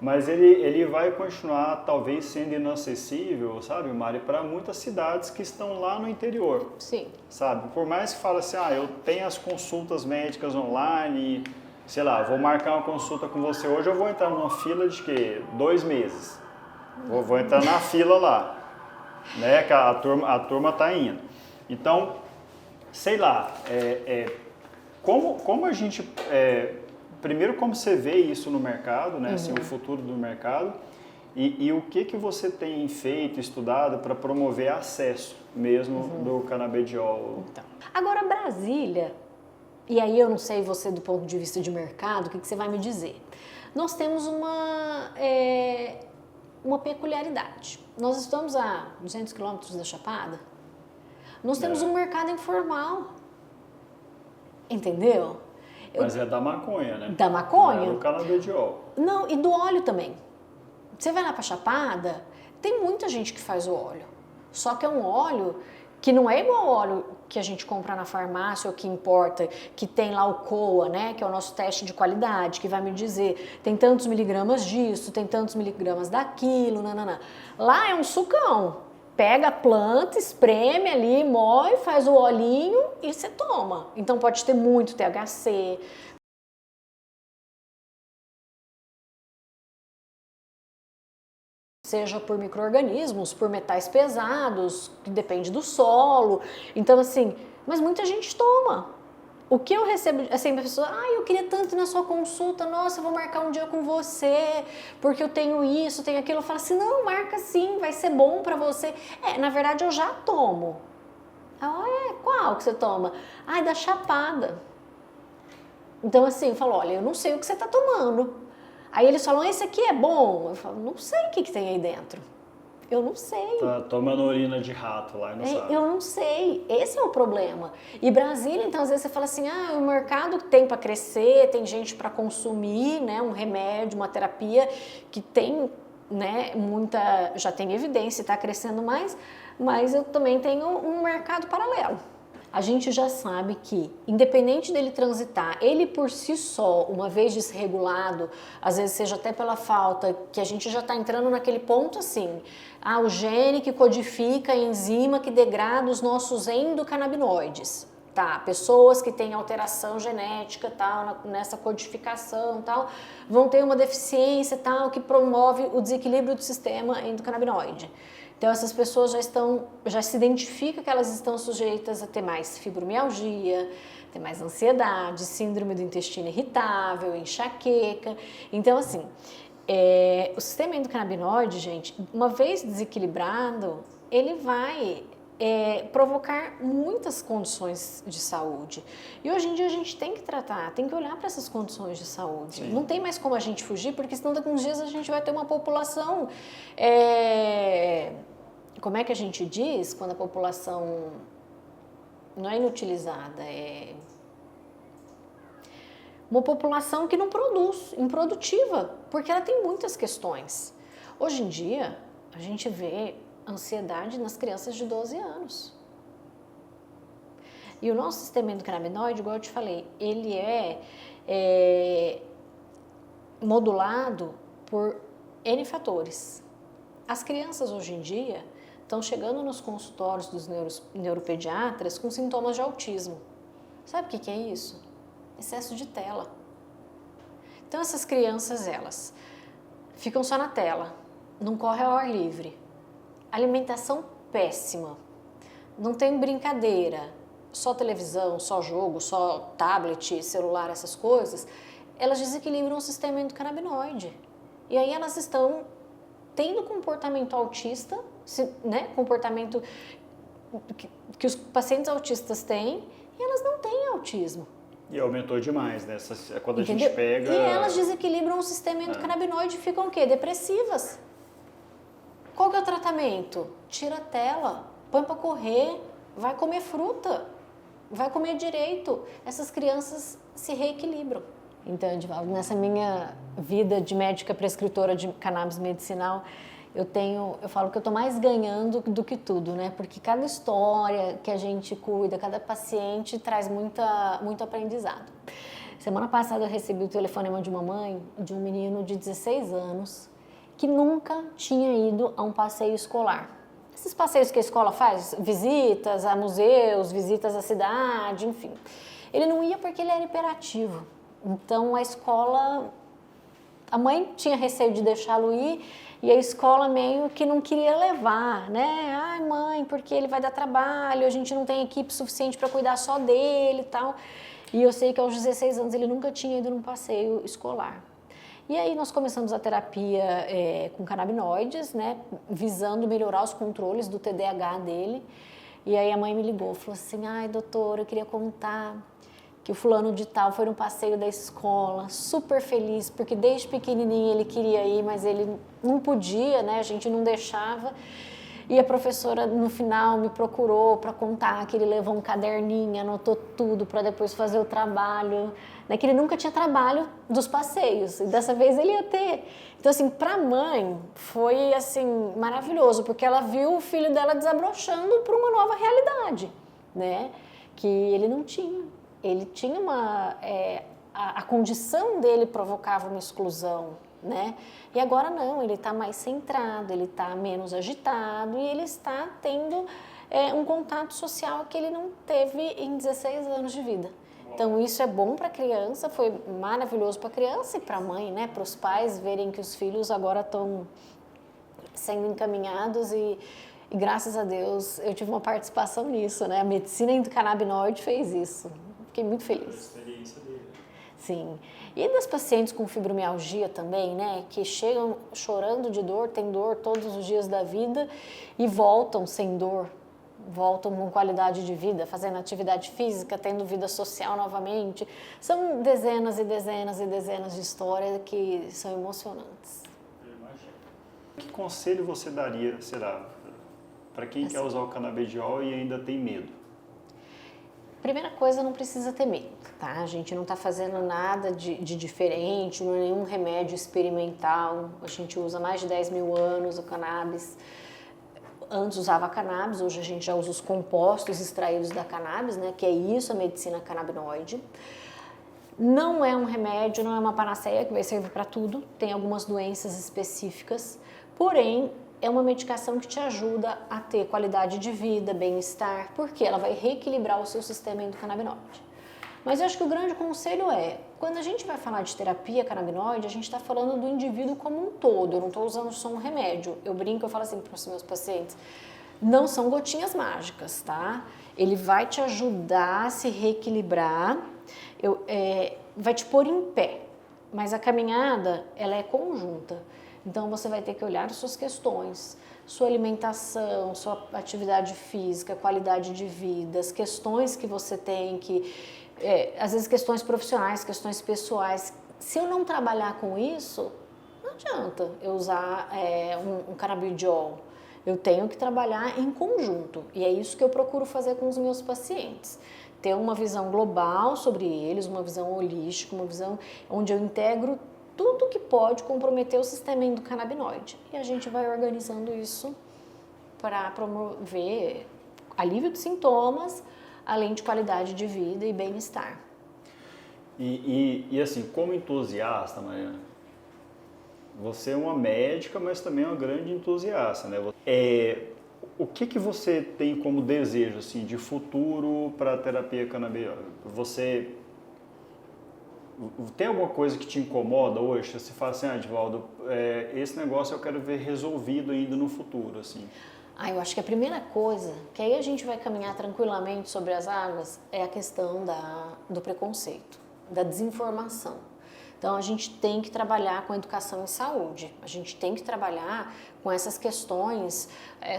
Mas ele vai continuar talvez sendo inacessível, sabe, Mari, para muitas cidades que estão lá no interior. Sim. Sabe, por mais que fale assim, eu tenho as consultas médicas online, sei lá, vou marcar uma consulta com você hoje, eu vou entrar numa fila de 2 meses. Vou entrar na fila lá, né, que a turma tá indo. Então, sei lá, como a gente... primeiro, como você vê isso no mercado, né, assim, o futuro do mercado, e o que você tem feito, estudado para promover acesso mesmo do canabidiol? Então, agora, Brasília, e aí eu não sei você do ponto de vista de mercado, o que você vai me dizer? Nós temos uma peculiaridade. Nós estamos a 200 quilômetros da Chapada, nós temos um mercado informal, entendeu? Mas é da maconha, né? Da maconha? Não é do canabidiol. Não, e do óleo também. Você vai lá pra Chapada, tem muita gente que faz o óleo. Só que é um óleo que não é igual ao óleo que a gente compra na farmácia ou que importa, que tem lá o COA, né? Que é o nosso teste de qualidade, que vai me dizer tem tantos miligramas disso, tem tantos miligramas daquilo, nananã. Lá é um sucão. Pega a planta, espreme ali, moe, faz o olhinho e você toma. Então pode ter muito THC. Seja por micro-organismos, por metais pesados, que depende do solo. Então assim, mas muita gente toma. O que eu recebo, assim, a pessoa, eu queria tanto ir na sua consulta, nossa, eu vou marcar um dia com você, porque eu tenho isso, tenho aquilo. Eu falo assim, não, marca sim, vai ser bom pra você. Na verdade eu já tomo. Qual que você toma? Da Chapada. Então assim, eu falo, olha, eu não sei o que você tá tomando. Aí eles falam, esse aqui é bom. Eu falo, não sei o que tem aí dentro. Eu não sei. Tá tomando urina de rato lá e não sabe. Eu não sei. Esse é o problema. E Brasília, então, às vezes você fala assim, o mercado tem para crescer, tem gente para consumir, né, um remédio, uma terapia que tem, né, já tem evidência e está crescendo mais, mas eu também tenho um mercado paralelo. A gente já sabe que, independente dele transitar, ele por si só, uma vez desregulado, às vezes seja até pela falta, que a gente já está entrando naquele ponto assim, o gene que codifica a enzima que degrada os nossos endocannabinoides. Tá, pessoas que têm alteração genética, tal, nessa codificação, tal, vão ter uma deficiência, tal, que promove o desequilíbrio do sistema endocannabinoide. Então essas pessoas já se identifica que elas estão sujeitas a ter mais fibromialgia, ter mais ansiedade, síndrome do intestino irritável, enxaqueca. Então assim, o sistema endocannabinoide, gente, uma vez desequilibrado, ele vai provocar muitas condições de saúde. E hoje em dia a gente tem que tratar, tem que olhar para essas condições de saúde. Sim. Não tem mais como a gente fugir, porque senão daqui a uns dias a gente vai ter uma população... como é que a gente diz quando a população não é inutilizada, é uma população que não produz, improdutiva, porque ela tem muitas questões. Hoje em dia, a gente vê ansiedade nas crianças de 12 anos. E o nosso sistema endocannabinoide, igual eu te falei, ele é modulado por N fatores. As crianças hoje em dia estão chegando nos consultórios dos neuropediatras com sintomas de autismo. Sabe o que é isso? Excesso de tela. Então essas crianças, elas ficam só na tela, não correm ao ar livre, alimentação péssima, não tem brincadeira, só televisão, só jogo, só tablet, celular, essas coisas, elas desequilibram o sistema endocannabinoide. E aí elas estão tendo comportamento autista, né, comportamento que os pacientes autistas têm, e elas não têm autismo. E aumentou demais, né? Quando Entendeu? a gente pega... E elas desequilibram o sistema endocannabinoide e ficam o quê? Depressivas. Qual que é o tratamento? Tira a tela, põe para correr, vai comer fruta, vai comer direito. Essas crianças se reequilibram. Então, Edivaldo, nessa minha vida de médica prescritora de cannabis medicinal, eu falo que eu estou mais ganhando do que tudo, né? Porque cada história que a gente cuida, cada paciente traz muito aprendizado. Semana passada eu recebi o telefonema de uma mãe de um menino de 16 anos que nunca tinha ido a um passeio escolar. Esses passeios que a escola faz, visitas a museus, visitas à cidade, enfim. Ele não ia porque ele era hiperativo. Então a escola, a mãe tinha receio de deixá-lo ir e a escola meio que não queria levar, né? Ai mãe, porque ele vai dar trabalho, a gente não tem equipe suficiente para cuidar só dele e tal. E eu sei que aos 16 anos ele nunca tinha ido num passeio escolar. E aí nós começamos a terapia com canabinoides, né? Visando melhorar os controles do TDAH dele. E aí a mãe me ligou, falou assim, ai doutora, eu queria contar que o fulano de tal foi no passeio da escola, super feliz, porque desde pequenininho ele queria ir, mas ele não podia, né? A gente não deixava. E a professora, no final, me procurou para contar que ele levou um caderninho, anotou tudo para depois fazer o trabalho, né? Que ele nunca tinha trabalho dos passeios, e dessa vez ele ia ter. Então, assim, para a mãe foi, assim, maravilhoso, porque ela viu o filho dela desabrochando para uma nova realidade, né? Que ele não tinha. Ele tinha a condição dele provocava uma exclusão, né? E agora não, ele está mais centrado, ele está menos agitado e ele está tendo um contato social que ele não teve em 16 anos de vida. Então isso é bom para a criança, foi maravilhoso para a criança e para a mãe, né? Para os pais verem que os filhos agora estão sendo encaminhados e graças a Deus eu tive uma participação nisso, né? A medicina endocannabinoide fez isso. Fiquei muito feliz. Sim. E das pacientes com fibromialgia também, né? Que chegam chorando de dor, tem dor todos os dias da vida e voltam sem dor, voltam com qualidade de vida, fazendo atividade física, tendo vida social novamente. São dezenas e dezenas e dezenas de histórias que são emocionantes. Que conselho você daria, será, para quem quer usar o canabidiol e ainda tem medo? Primeira coisa, não precisa ter medo, tá? A gente não está fazendo nada de diferente, não é nenhum remédio experimental. A gente usa há mais de 10 mil anos o cannabis. Antes usava cannabis, hoje a gente já usa os compostos extraídos da cannabis, né? Que é isso, a medicina canabinoide. Não é um remédio, não é uma panaceia que vai servir para tudo. Tem algumas doenças específicas, porém é uma medicação que te ajuda a ter qualidade de vida, bem-estar, porque ela vai reequilibrar o seu sistema endocannabinoide. Mas eu acho que o grande conselho é, quando a gente vai falar de terapia canabinoide, a gente está falando do indivíduo como um todo, eu não estou usando só um remédio. Eu brinco, eu falo assim para os meus pacientes, não são gotinhas mágicas, tá? Ele vai te ajudar a se reequilibrar, vai te pôr em pé, mas a caminhada, ela é conjunta. Então você vai ter que olhar as suas questões, sua alimentação, sua atividade física, qualidade de vida, as questões que você tem, às vezes questões profissionais, questões pessoais. Se eu não trabalhar com isso, não adianta eu usar um canabidiol. Eu tenho que trabalhar em conjunto e é isso que eu procuro fazer com os meus pacientes. Ter uma visão global sobre eles, uma visão holística, uma visão onde eu integro tudo que pode comprometer o sistema endocannabinoide. E a gente vai organizando isso para promover alívio de sintomas, além de qualidade de vida e bem-estar. E assim, como entusiasta, Mariana, você é uma médica, mas também é uma grande entusiasta, né? O que você tem como desejo assim, de futuro para a terapia canabidiol? Você tem alguma coisa que te incomoda hoje? Você fala assim, Edivaldo, esse negócio eu quero ver resolvido ainda no futuro, assim. Eu acho que a primeira coisa, que aí a gente vai caminhar tranquilamente sobre as águas, é a questão do preconceito, da desinformação. Então, a gente tem que trabalhar com educação em saúde, a gente tem que trabalhar com essas questões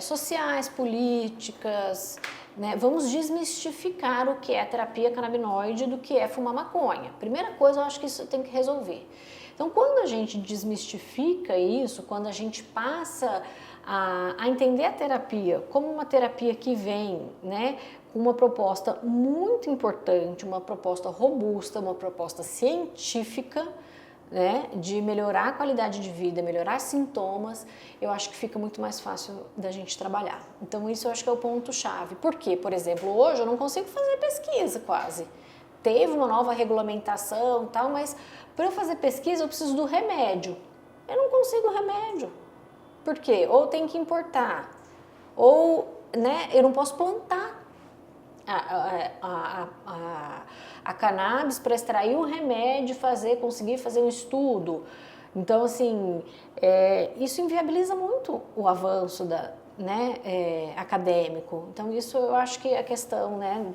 sociais, políticas, né? Vamos desmistificar o que é terapia canabinoide do que é fumar maconha. Primeira coisa, eu acho que isso tem que resolver. Então, quando a gente desmistifica isso, quando a gente passa a entender a terapia como uma terapia que vem, né, com uma proposta muito importante, uma proposta robusta, uma proposta científica, né, de melhorar a qualidade de vida, melhorar sintomas, eu acho que fica muito mais fácil da gente trabalhar. Então isso eu acho que é o ponto-chave. Por quê? Por exemplo, hoje eu não consigo fazer pesquisa quase. Teve uma nova regulamentação e tal, mas para eu fazer pesquisa eu preciso do remédio. Eu não consigo remédio. Por quê? Ou tem que importar, ou, né, eu não posso plantar a cannabis para extrair um remédio, conseguir fazer um estudo. Então, assim, isso inviabiliza muito o avanço acadêmico. Então, isso eu acho que é questão, né,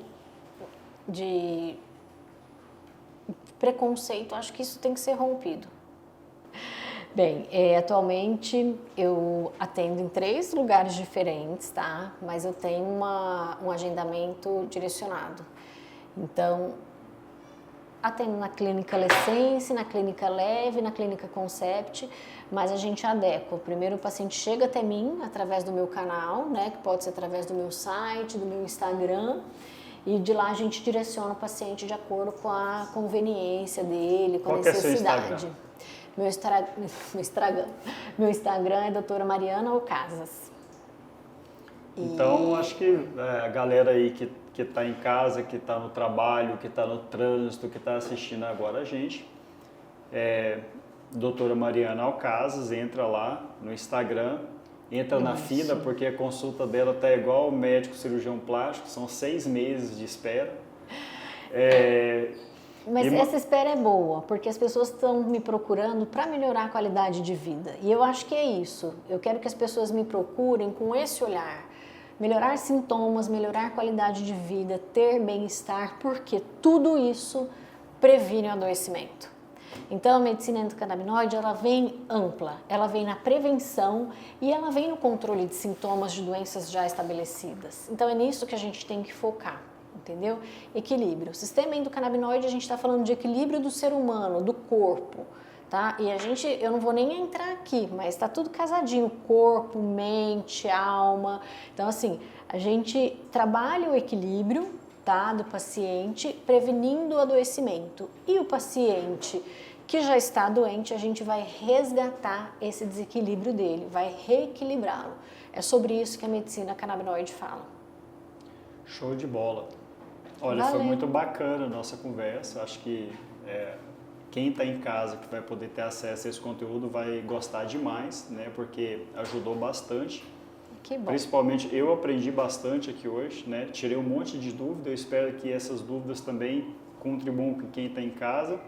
de preconceito, acho que isso tem que ser rompido. Bem, atualmente eu atendo em 3 lugares diferentes, tá? Mas eu tenho um agendamento direcionado. Então, atendo na clínica Lessense, na clínica Leve, na clínica Concept, mas a gente adequa. Primeiro o paciente chega até mim através do meu canal, né? Que pode ser através do meu site, do meu Instagram. E de lá a gente direciona o paciente de acordo com a conveniência dele, com a necessidade. Meu Instagram é doutora Mariana Ocasas. Então, acho que a galera aí que está em casa, que está no trabalho, que está no trânsito, que está assistindo agora a gente, doutora Mariana Alcazas, entra lá no Instagram, entra na fila, porque a consulta dela está igual o médico cirurgião plástico, são 6 meses de espera. Mas essa espera é boa, porque as pessoas estão me procurando para melhorar a qualidade de vida. E eu acho que é isso. Eu quero que as pessoas me procurem com esse olhar. Melhorar sintomas, melhorar a qualidade de vida, ter bem-estar, porque tudo isso previne o adoecimento. Então, a medicina endocannabinoide, ela vem ampla, ela vem na prevenção e ela vem no controle de sintomas de doenças já estabelecidas. Então, é nisso que a gente tem que focar. Entendeu? Equilíbrio. O sistema endocannabinoide, a gente está falando de equilíbrio do ser humano, do corpo, tá? E eu não vou nem entrar aqui, mas está tudo casadinho, corpo, mente, alma. Então, assim, a gente trabalha o equilíbrio, tá, do paciente, prevenindo o adoecimento. E o paciente que já está doente, a gente vai resgatar esse desequilíbrio dele, vai reequilibrá-lo. É sobre isso que a medicina canabinoide fala. Show de bola. Olha, Valeu. Foi muito bacana a nossa conversa. Acho que quem está em casa que vai poder ter acesso a esse conteúdo vai gostar demais, né? Porque ajudou bastante. Que bom. Principalmente eu aprendi bastante aqui hoje, né? Tirei um monte de dúvida. Eu espero que essas dúvidas também contribuam com quem está em casa.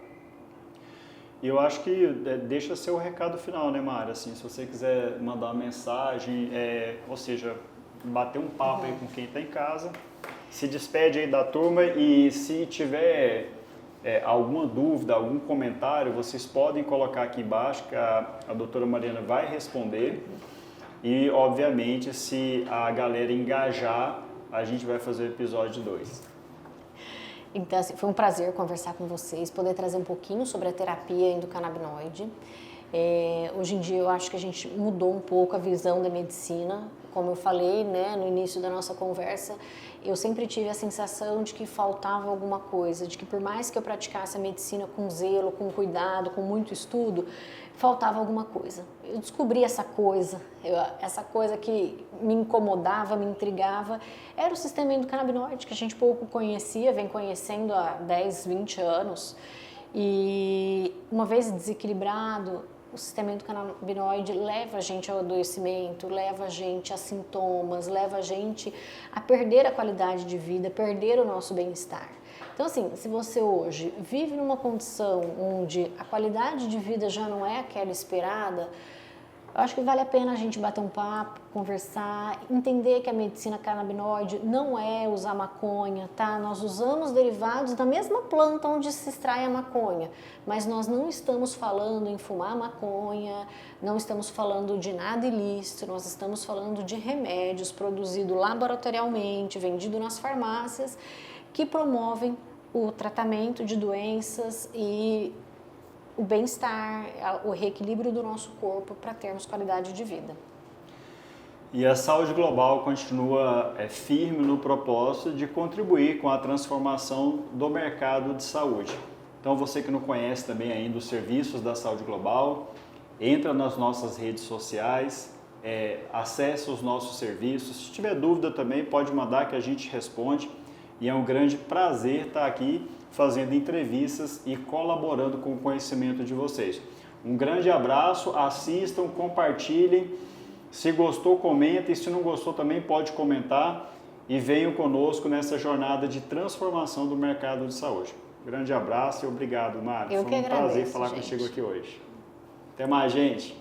E eu acho que deixa seu recado final, né, Mara? Assim, se você quiser mandar uma mensagem, ou seja, bater um papo aí com quem está em casa. Se despede aí da turma e se tiver alguma dúvida, algum comentário, vocês podem colocar aqui embaixo que a doutora Mariana vai responder. E, obviamente, se a galera engajar, a gente vai fazer o episódio 2. Então, assim, foi um prazer conversar com vocês, poder trazer um pouquinho sobre a terapia endocannabinoide. Hoje em dia eu acho que a gente mudou um pouco a visão da medicina. Como eu falei, né, no início da nossa conversa, eu sempre tive a sensação de que faltava alguma coisa, de que por mais que eu praticasse a medicina com zelo, com cuidado, com muito estudo, faltava alguma coisa. Eu descobri essa coisa que me incomodava, me intrigava, era o sistema endocannabinoide, que a gente pouco conhecia, vem conhecendo há 10, 20 anos. E uma vez desequilibrado, o sistema endocannabinoide leva a gente ao adoecimento, leva a gente a sintomas, leva a gente a perder a qualidade de vida, perder o nosso bem-estar. Então, assim, se você hoje vive numa condição onde a qualidade de vida já não é aquela esperada, eu acho que vale a pena a gente bater um papo, conversar, entender que a medicina canabinoide não é usar maconha, tá? Nós usamos derivados da mesma planta onde se extrai a maconha, mas nós não estamos falando em fumar maconha, não estamos falando de nada ilícito, nós estamos falando de remédios produzidos laboratorialmente, vendidos nas farmácias, que promovem o tratamento de doenças e o bem-estar, o reequilíbrio do nosso corpo para termos qualidade de vida. E a Saúde Global continua firme no propósito de contribuir com a transformação do mercado de saúde. Então, você que não conhece também ainda os serviços da Saúde Global, entra nas nossas redes sociais, acesse os nossos serviços. Se tiver dúvida também, pode mandar que a gente responde. E é um grande prazer estar aqui fazendo entrevistas e colaborando com o conhecimento de vocês. Um grande abraço, assistam, compartilhem. Se gostou, comenta, e se não gostou também pode comentar e venham conosco nessa jornada de transformação do mercado de saúde. Grande abraço e obrigado, Mari. Eu que agradeço, prazer falar contigo aqui hoje. Até mais, gente.